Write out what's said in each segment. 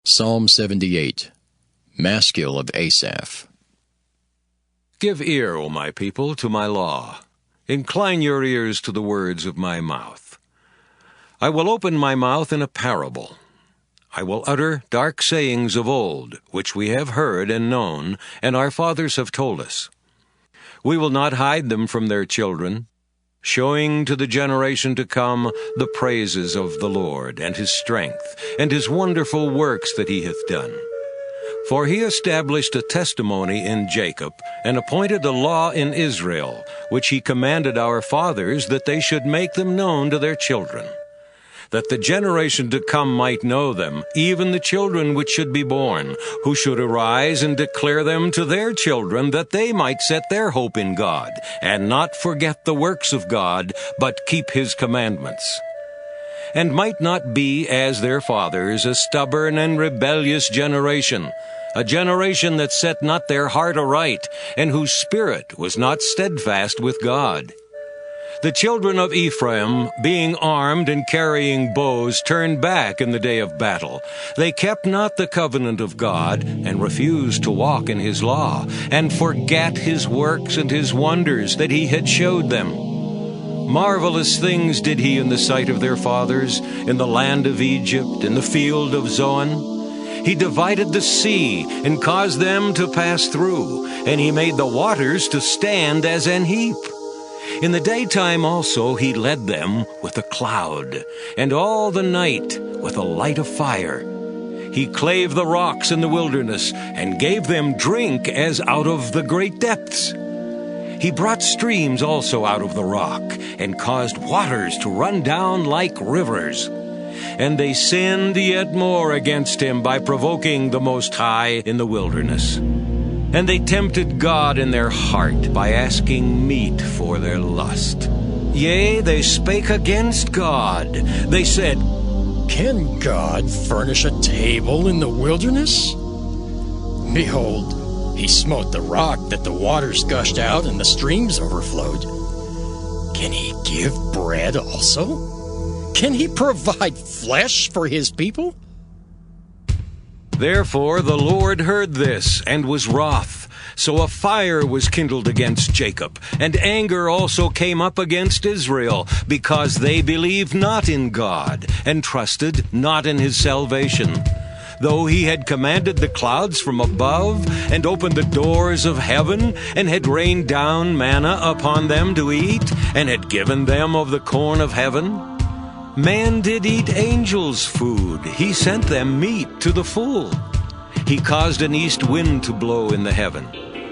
Psalm 78, Maskil of Asaph. Give ear, O my people, to my law. Incline your ears to the words of my mouth. I will open my mouth in a parable. I will utter dark sayings of old, which we have heard and known, and our fathers have told us. We will not hide them from their children, showing to the generation to come the praises of the Lord, and his strength, and his wonderful works that he hath done. For he established a testimony in Jacob, and appointed a law in Israel, which he commanded our fathers, that they should make them known to their children, that the generation to come might know them, even the children which should be born, who should arise and declare them to their children, that they might set their hope in God, and not forget the works of God, but keep his commandments, and might not be as their fathers, a stubborn and rebellious generation, a generation that set not their heart aright, and whose spirit was not steadfast with God. The children of Ephraim, being armed and carrying bows, turned back in the day of battle. They kept not the covenant of God, and refused to walk in his law, and forgat his works and his wonders that he had showed them. Marvelous things did he in the sight of their fathers, in the land of Egypt, in the field of Zoan. He divided the sea, and caused them to pass through, and he made the waters to stand as an heap. In the daytime also he led them with a cloud, and all the night with a light of fire. He clave the rocks in the wilderness, and gave them drink as out of the great depths. He brought streams also out of the rock, and caused waters to run down like rivers. And they sinned yet more against him by provoking the Most High in the wilderness. And they tempted God in their heart by asking meat for their lust. Yea, they spake against God. They said, Can God furnish a table in the wilderness? Behold, he smote the rock that the waters gushed out and the streams overflowed. Can he give bread also? Can he provide flesh for his people? Therefore the Lord heard this, and was wroth. So a fire was kindled against Jacob, and anger also came up against Israel, because they believed not in God, and trusted not in his salvation. Though he had commanded the clouds from above, and opened the doors of heaven, and had rained down manna upon them to eat, and had given them of the corn of heaven. Man did eat angels' food. He sent them meat to the full. He caused an east wind to blow in the heaven,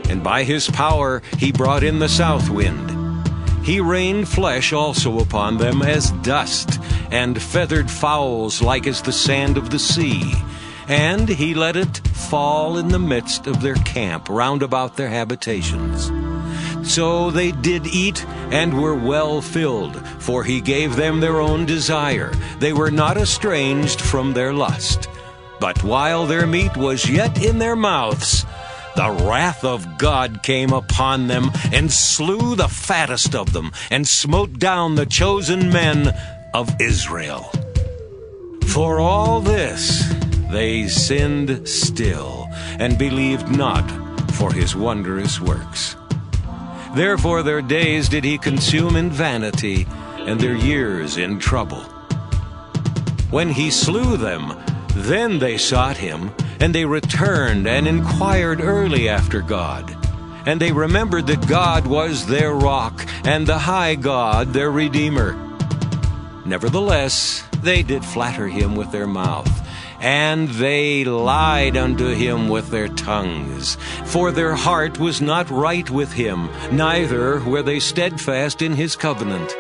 and by his power he brought in the south wind. He rained flesh also upon them as dust, and feathered fowls like as the sand of the sea. And he let it fall in the midst of their camp, round about their habitations. So they did eat, and were well filled, for he gave them their own desire. They were not estranged from their lust. But while their meat was yet in their mouths, the wrath of God came upon them, and slew the fattest of them, and smote down the chosen men of Israel. For all this they sinned still, and believed not for his wondrous works. Therefore their days did he consume in vanity, and their years in trouble. When he slew them, then they sought him, and they returned and inquired early after God. And they remembered that God was their rock, and the high God their Redeemer. Nevertheless, they did flatter him with their mouth, and they lied unto him with their tongues. For their heart was not right with him, neither were they steadfast in his covenant.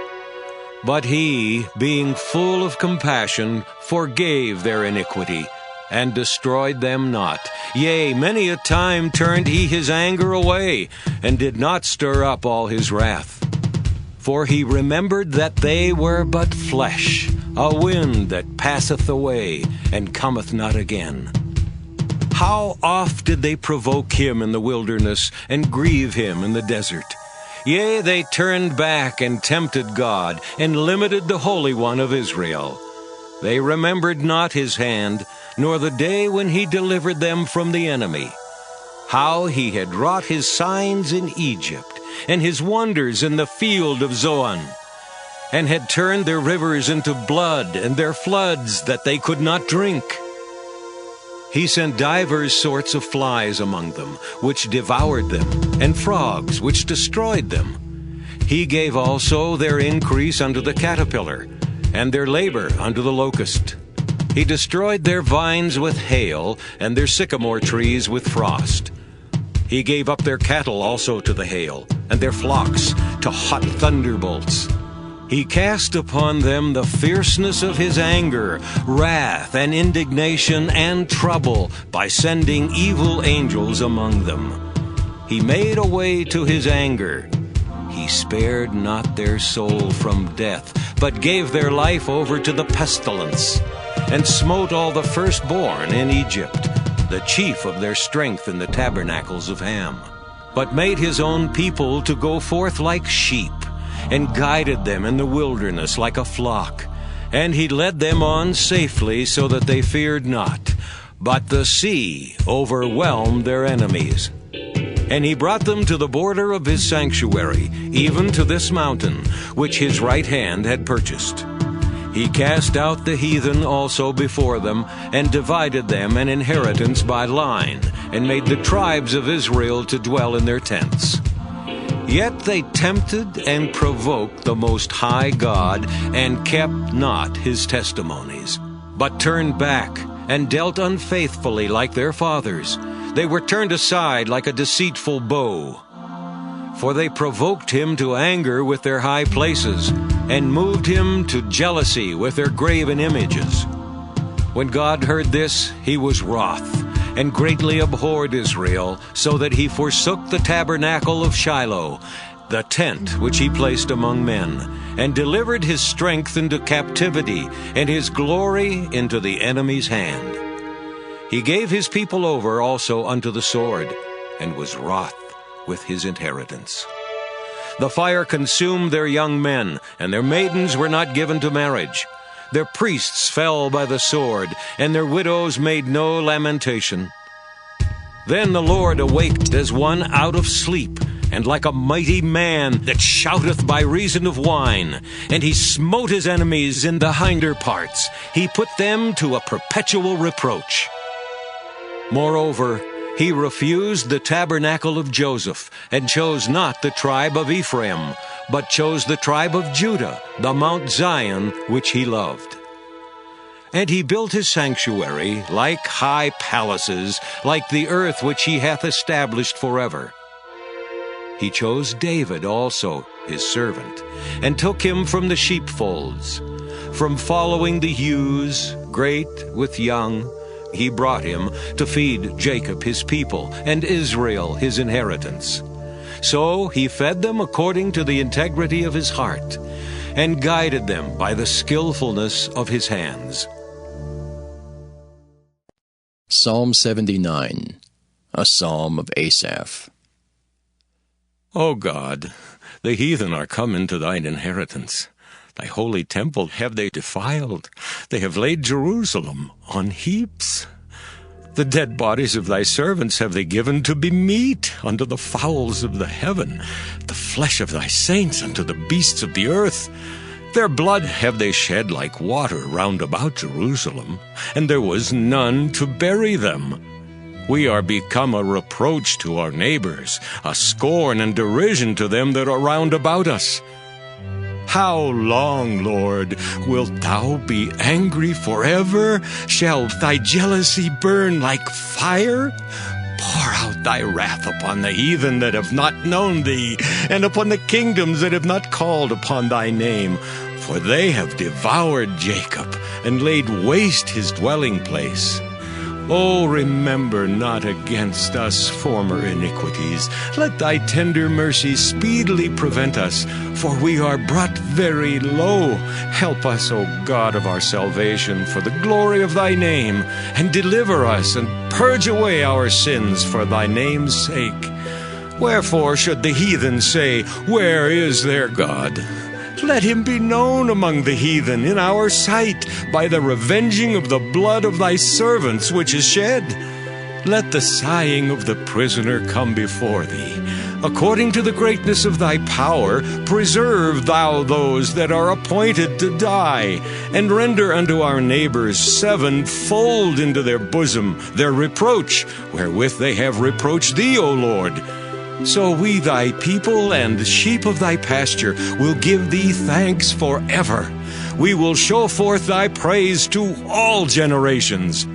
But he, being full of compassion, forgave their iniquity, and destroyed them not. Yea, many a time turned he his anger away, and did not stir up all his wrath. For he remembered that they were but flesh, a wind that passeth away, and cometh not again. How oft did they provoke him in the wilderness, and grieve him in the desert? Yea, they turned back and tempted God, and limited the Holy One of Israel. They remembered not his hand, nor the day when he delivered them from the enemy, how he had wrought his signs in Egypt, and his wonders in the field of Zoan, and had turned their rivers into blood, and their floods that they could not drink. He sent divers sorts of flies among them, which devoured them, and frogs, which destroyed them. He gave also their increase unto the caterpillar, and their labor unto the locust. He destroyed their vines with hail, and their sycamore trees with frost. He gave up their cattle also to the hail, and their flocks to hot thunderbolts. He cast upon them the fierceness of his anger, wrath and indignation and trouble, by sending evil angels among them. He made a way to his anger. He spared not their soul from death, but gave their life over to the pestilence, and smote all the firstborn in Egypt, the chief of their strength in the tabernacles of Ham, but made his own people to go forth like sheep, and guided them in the wilderness like a flock. And he led them on safely, so that they feared not. But the sea overwhelmed their enemies. And he brought them to the border of his sanctuary, even to this mountain, which his right hand had purchased. He cast out the heathen also before them, and divided them an inheritance by line, and made the tribes of Israel to dwell in their tents. Yet they tempted and provoked the Most High God, and kept not his testimonies, but turned back, and dealt unfaithfully like their fathers. They were turned aside like a deceitful bow. For they provoked him to anger with their high places, and moved him to jealousy with their graven images. When God heard this, he was wroth, and greatly abhorred Israel, so that he forsook the tabernacle of Shiloh, the tent which he placed among men, and delivered his strength into captivity, and his glory into the enemy's hand. He gave his people over also unto the sword, and was wroth with his inheritance. The fire consumed their young men, and their maidens were not given to marriage. Their priests fell by the sword, and their widows made no lamentation. Then the Lord awaked as one out of sleep, and like a mighty man that shouteth by reason of wine. And he smote his enemies in the hinder parts. He put them to a perpetual reproach. Moreover, he refused the tabernacle of Joseph, and chose not the tribe of Ephraim, but chose the tribe of Judah, the Mount Zion, which he loved. And he built his sanctuary like high palaces, like the earth which he hath established forever. He chose David also, his servant, and took him from the sheepfolds. From following the ewes, great with young, he brought him to feed Jacob his people, and Israel his inheritance. So he fed them according to the integrity of his heart, and guided them by the skillfulness of his hands. Psalm 79, a psalm of Asaph. O God, the heathen are come into thine inheritance. Thy holy temple have they defiled. They have laid Jerusalem on heaps. The dead bodies of thy servants have they given to be meat unto the fowls of the heaven, the flesh of thy saints unto the beasts of the earth. Their blood have they shed like water round about Jerusalem, and there was none to bury them. We are become a reproach to our neighbors, a scorn and derision to them that are round about us. How long, Lord, wilt thou be angry forever? Shall thy jealousy burn like fire? Pour out thy wrath upon the heathen that have not known thee, and upon the kingdoms that have not called upon thy name. For they have devoured Jacob, and laid waste his dwelling place. O remember not against us former iniquities. Let thy tender mercies speedily prevent us, for we are brought very low. Help us, O God of our salvation, for the glory of thy name, and deliver us, and purge away our sins for thy name's sake. Wherefore should the heathen say, Where is their God? Let him be known among the heathen in our sight by the revenging of the blood of thy servants which is shed. Let the sighing of the prisoner come before thee. According to the greatness of thy power, preserve thou those that are appointed to die, and render unto our neighbors sevenfold into their bosom their reproach, wherewith they have reproached thee, O Lord. So we, thy people and the sheep of thy pasture, will give thee thanks forever. We will show forth thy praise to all generations.